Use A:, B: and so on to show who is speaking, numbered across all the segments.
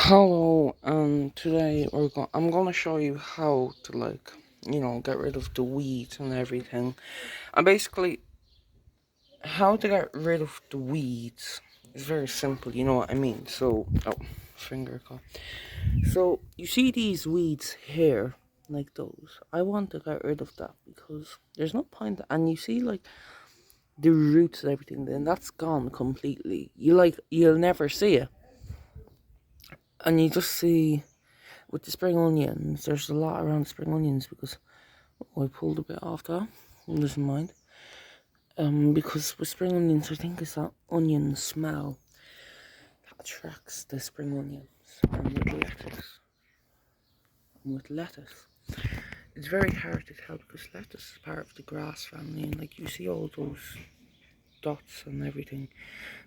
A: Hello, today I'm gonna show you how to get rid of the weeds and everything. And basically, how to get rid of the weeds is very simple. You know what I mean? So, finger caught. So you see these weeds here, like those. I want to get rid of that because there's no point. And you see, like the roots and everything, then that's gone completely. You'll never see it, and you just see. With the spring onions, there's a lot around spring onions because I pulled a bit off that. Doesn't mind. Because with spring onions, I think it's that onion smell that attracts the spring onions. And with lettuce, it's very hard to tell because lettuce is part of the grass family, and like you see all those dots and everything,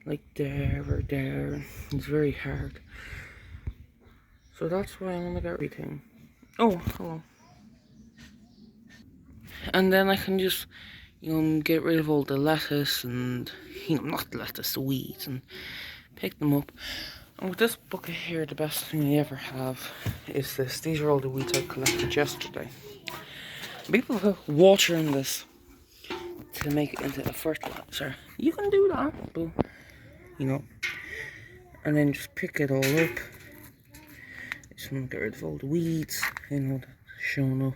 A: like there or there. It's very hard. So that's why I'm gonna get everything. Oh, hello. And then I can just, get rid of all the lettuce and, not the lettuce, the weeds, and pick them up. And with this bucket here, the best thing I ever have is this. These are all the weeds I collected yesterday. People put water in this to make it into a fertilizer. You can do that, but, and then just pick it all up. Just want to get rid of all the weeds, that's showing up.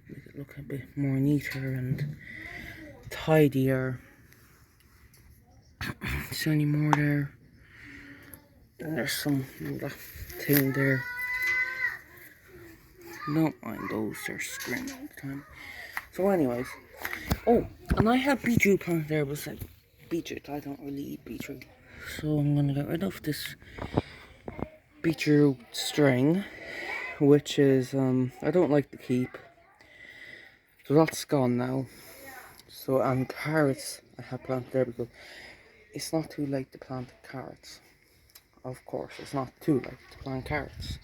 A: Make it look a bit more neater and tidier. Is there any more there? And there's some that thing there. Don't mind those, they're screaming all the time. So anyways. Oh, and I had beetroot plant there, but like beetroot, I don't really eat beetroot. So I'm gonna get rid of this beetroot string, which is I don't like to keep. So that's gone now. So and carrots I have planted there because it's not too late to plant carrots. Of course, it's not too late to plant carrots.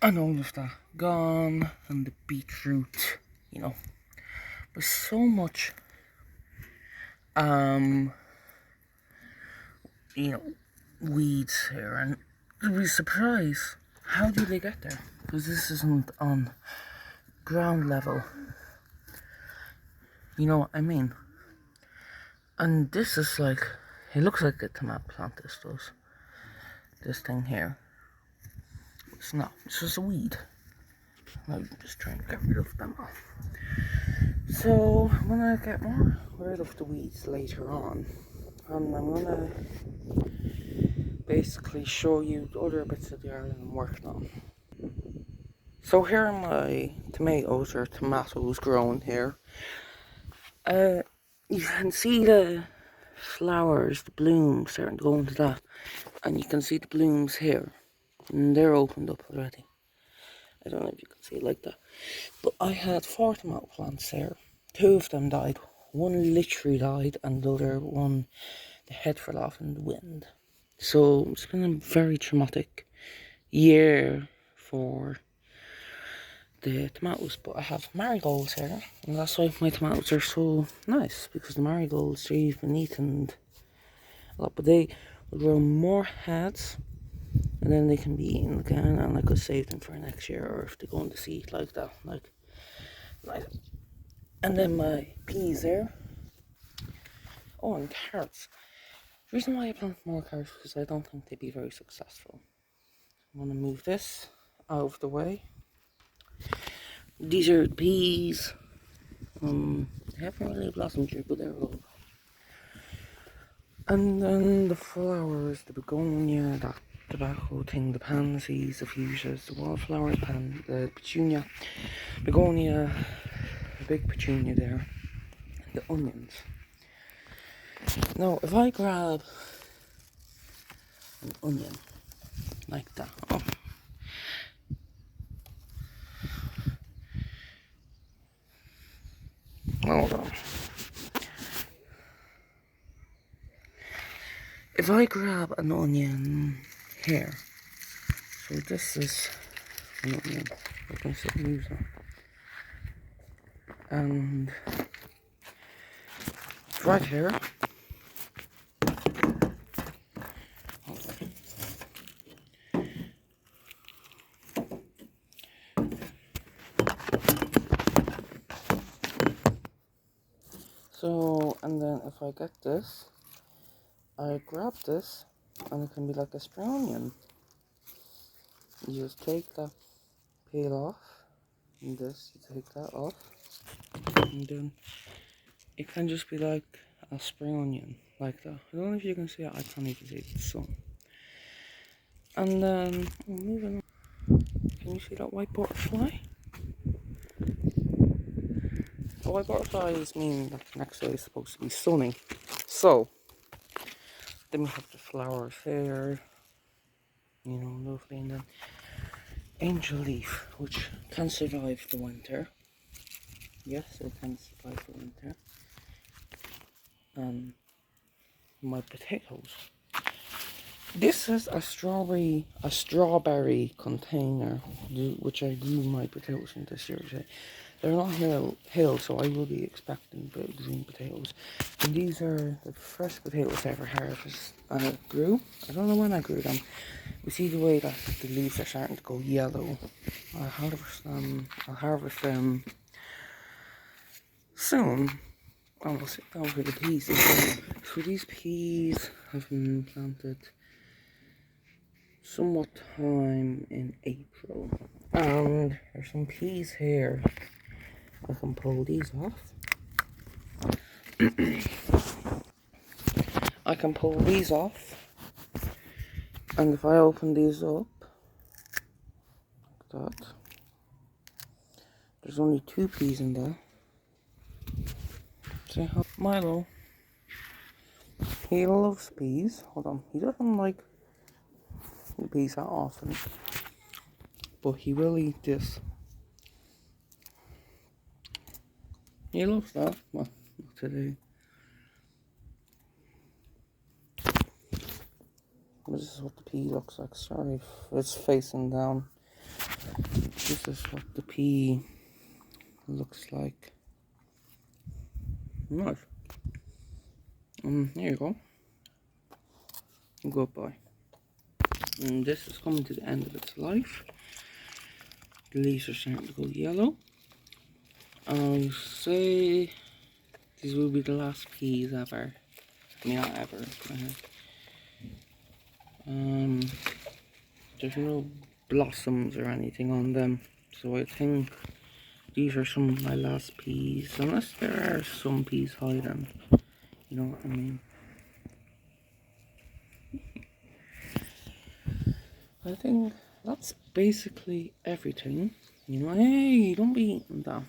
A: And all of that gone, and the beetroot, there's so much, weeds here, and you'd be surprised how do they get there? Because this isn't on ground level. You know what I mean? And this is like, it looks like a tomato plant. This does. This thing here. It's not. It's just a weed. I'm just trying to get rid of them all. So when I get more rid of the weeds later on, I'm gonna basically show you the other bits of the garden I'm working on. So here are my tomatoes or tomatoes growing here. You can see the flowers, the blooms starting to go into that, and you can see the blooms here, and they're opened up already. I don't know if you can see it like that, but I had 4 tomato plants there. 2 of them died. One literally died, and the other one, the head fell off in the wind. So it's been a very traumatic year for the tomatoes, but I have marigolds here, and that's why my tomatoes are so nice, because the marigolds, they've been eaten a lot, but they will grow more heads, and then they can be eaten again, and I could save them for next year, or if they go into seed like that, like. And then my peas there. Oh, and carrots. The reason why I plant more carrots is because I don't think they'd be very successful. I'm gonna move this out of the way. These are peas. They haven't really blossomed yet, but they're all. And then the flowers, the begonia, that tobacco thing, the pansies, the fuchsias, the wallflowers, the petunia, begonia, a big petunia there, and the onions. Now, if I grab an onion like that, hold on. If I grab an onion here, so this is an onion, I can still use that, and right here, So, and then if I get this, I grab this, and it can be like a spring onion. You just take the peel off, and this, you take that off, and then it can just be like a spring onion, like that. I don't know if you can see it, I can't even see the sun. And then, moving on, can you see that white butterfly? The white butterflies mean that the next day is supposed to be sunny. So, then we have the flowers here, you know, lovely, and then angel leaf, which can survive the winter. Yes, it can survive the winter. And my potatoes. This is a strawberry container, which I grew my potatoes in this year. They're not hill, so I will be expecting big green potatoes. And these are the first potatoes I ever grew. I don't know when I grew them. We see the way that the leaves are starting to go yellow. I'll harvest them soon. And we'll sit down for the peas. So these peas have been planted somewhat time in April. And there's some peas here. I can pull these off. I can pull these off. And if I open these up, like that, there's only 2 peas in there. Say hi, Milo. He loves peas. Hold on, he doesn't like the peas that often, but he will eat this. He loves that. Well, not today. This is what the pea looks like. Sorry if it's facing down. This is what the pea looks like. Nice. Here you go. Goodbye. And this is coming to the end of its life. The leaves are starting to go yellow. I say these will be the last peas ever. I mean, not ever. There's no blossoms or anything on them, so I think these are some of my last peas, unless there are some peas hiding, you know what I mean. I think that's basically everything, you know. Hey, don't be eating that.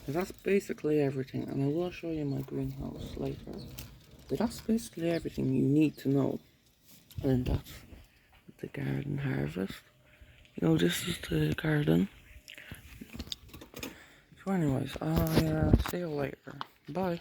A: That's basically everything, and I will show you my greenhouse later. But that's basically everything you need to know. And that's the garden harvest. You know, this is the garden. So anyways, I'll see you later. Bye.